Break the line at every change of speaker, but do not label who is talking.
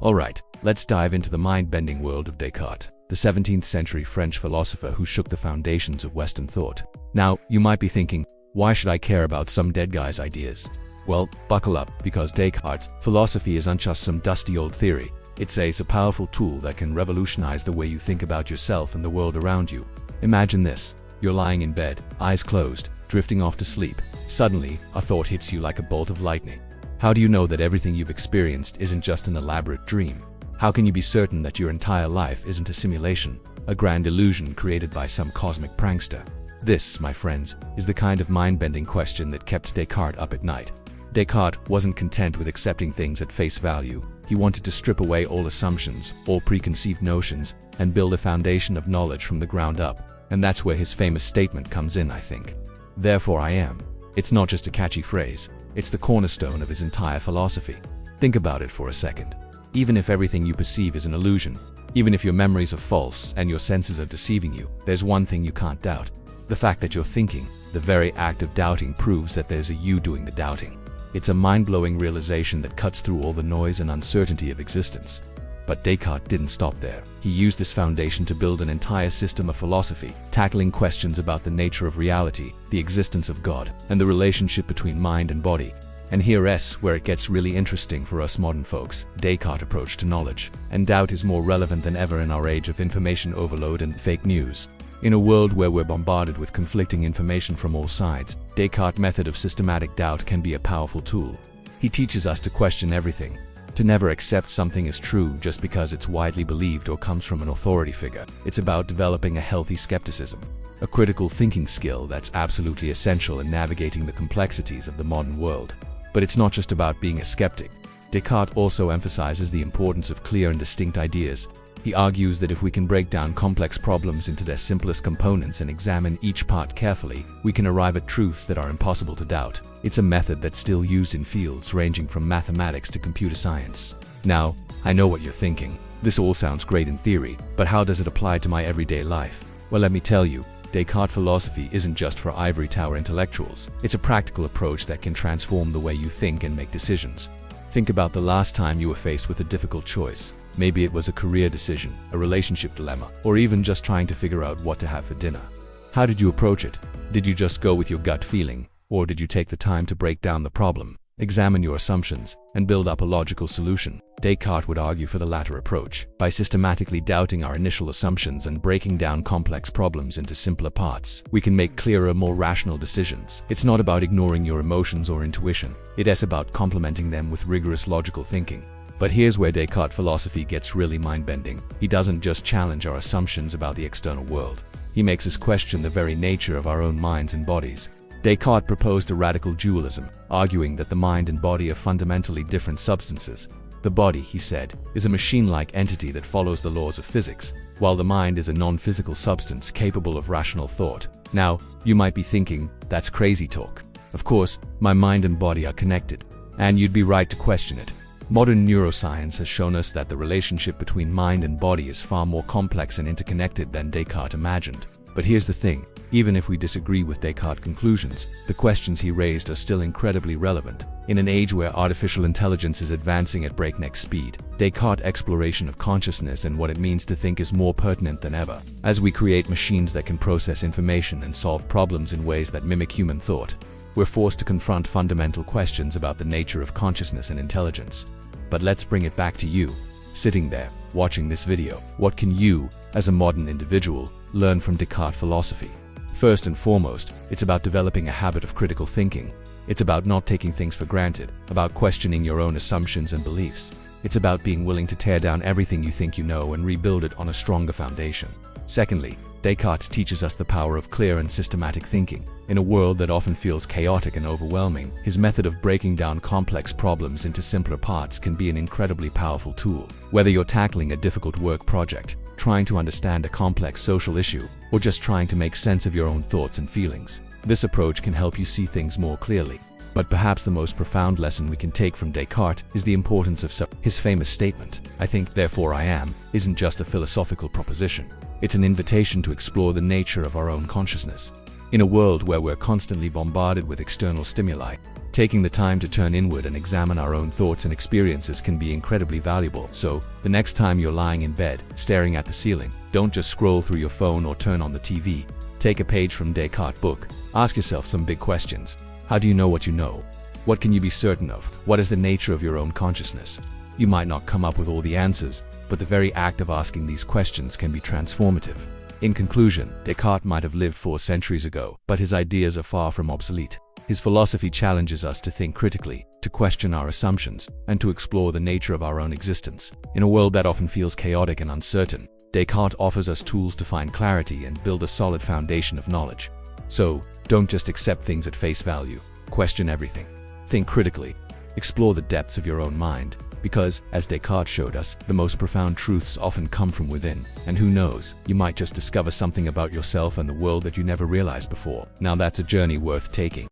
Alright, let's dive into the mind-bending world of Descartes, the 17th century French philosopher who shook the foundations of Western thought. Now, you might be thinking, why should I care about some dead guy's ideas? Well, buckle up, because Descartes' philosophy isn't just some dusty old theory. It's a powerful tool that can revolutionize the way you think about yourself and the world around you. Imagine this. You're lying in bed, eyes closed, drifting off to sleep. Suddenly, a thought hits you like a bolt of lightning. How do you know that everything you've experienced isn't just an elaborate dream? How can you be certain that your entire life isn't a simulation, a grand illusion created by some cosmic prankster? This, my friends, is the kind of mind-bending question that kept Descartes up at night. Descartes wasn't content with accepting things at face value. He wanted to strip away all assumptions, all preconceived notions, and build a foundation of knowledge from the ground up. And that's where his famous statement comes in, I think. Therefore I am. It's not just a catchy phrase, it's the cornerstone of his entire philosophy. Think about it for a second. Even if everything you perceive is an illusion, even if your memories are false and your senses are deceiving you, there's one thing you can't doubt. The fact that you're thinking. The very act of doubting proves that there's a you doing the doubting. It's a mind-blowing realization that cuts through all the noise and uncertainty of existence. But Descartes didn't stop there. He used this foundation to build an entire system of philosophy, tackling questions about the nature of reality, the existence of God, and the relationship between mind and body. And here's where it gets really interesting for us modern folks. Descartes' approach to knowledge and doubt is more relevant than ever in our age of information overload and fake news. In a world where we're bombarded with conflicting information from all sides, Descartes' method of systematic doubt can be a powerful tool. He teaches us to question everything, to never accept something as true just because it's widely believed or comes from an authority figure. It's about developing a healthy skepticism, a critical thinking skill that's absolutely essential in navigating the complexities of the modern world. But it's not just about being a skeptic. Descartes also emphasizes the importance of clear and distinct ideas. He argues that if we can break down complex problems into their simplest components and examine each part carefully, we can arrive at truths that are impossible to doubt. It's a method that's still used in fields ranging from mathematics to computer science. Now, I know what you're thinking. This all sounds great in theory, but how does it apply to my everyday life? Well, let me tell you, Descartes' philosophy isn't just for ivory tower intellectuals. It's a practical approach that can transform the way you think and make decisions. Think about the last time you were faced with a difficult choice. Maybe it was a career decision, a relationship dilemma, or even just trying to figure out what to have for dinner. How did you approach it? Did you just go with your gut feeling, or did you take the time to break down the problem, examine your assumptions, and build up a logical solution? Descartes would argue for the latter approach. By systematically doubting our initial assumptions and breaking down complex problems into simpler parts, we can make clearer, more rational decisions. It's not about ignoring your emotions or intuition. It's about complementing them with rigorous logical thinking. But here's where Descartes' philosophy gets really mind-bending. He doesn't just challenge our assumptions about the external world. He makes us question the very nature of our own minds and bodies. Descartes proposed a radical dualism, arguing that the mind and body are fundamentally different substances. The body, he said, is a machine-like entity that follows the laws of physics, while the mind is a non-physical substance capable of rational thought. Now, you might be thinking, that's crazy talk. Of course, my mind and body are connected, and you'd be right to question it. Modern neuroscience has shown us that the relationship between mind and body is far more complex and interconnected than Descartes imagined. But here's the thing, even if we disagree with Descartes' conclusions, the questions he raised are still incredibly relevant. In an age where artificial intelligence is advancing at breakneck speed, Descartes' exploration of consciousness and what it means to think is more pertinent than ever. As we create machines that can process information and solve problems in ways that mimic human thought, we're forced to confront fundamental questions about the nature of consciousness and intelligence. But let's bring it back to you, sitting there, watching this video. What can you, as a modern individual, learn from Descartes' philosophy? First and foremost, it's about developing a habit of critical thinking. It's about not taking things for granted, about questioning your own assumptions and beliefs. It's about being willing to tear down everything you think you know and rebuild it on a stronger foundation. Secondly, Descartes teaches us the power of clear and systematic thinking. In a world that often feels chaotic and overwhelming, his method of breaking down complex problems into simpler parts can be an incredibly powerful tool. Whether you're tackling a difficult work project, trying to understand a complex social issue, or just trying to make sense of your own thoughts and feelings, this approach can help you see things more clearly. But perhaps the most profound lesson we can take from Descartes is the importance of his famous statement, "I think, therefore I am," isn't just a philosophical proposition. It's an invitation to explore the nature of our own consciousness. In a world where we're constantly bombarded with external stimuli, taking the time to turn inward and examine our own thoughts and experiences can be incredibly valuable. So, the next time you're lying in bed, staring at the ceiling, don't just scroll through your phone or turn on the TV. Take a page from Descartes' book. Ask yourself some big questions. How do you know what you know? What can you be certain of? What is the nature of your own consciousness? You might not come up with all the answers, but the very act of asking these questions can be transformative. In conclusion, Descartes might have lived 4 centuries ago, but his ideas are far from obsolete. His philosophy challenges us to think critically, to question our assumptions, and to explore the nature of our own existence. In a world that often feels chaotic and uncertain, Descartes offers us tools to find clarity and build a solid foundation of knowledge. So, don't just accept things at face value. Question everything. Think critically. Explore the depths of your own mind, because, as Descartes showed us, the most profound truths often come from within. And who knows, you might just discover something about yourself and the world that you never realized before. Now that's a journey worth taking.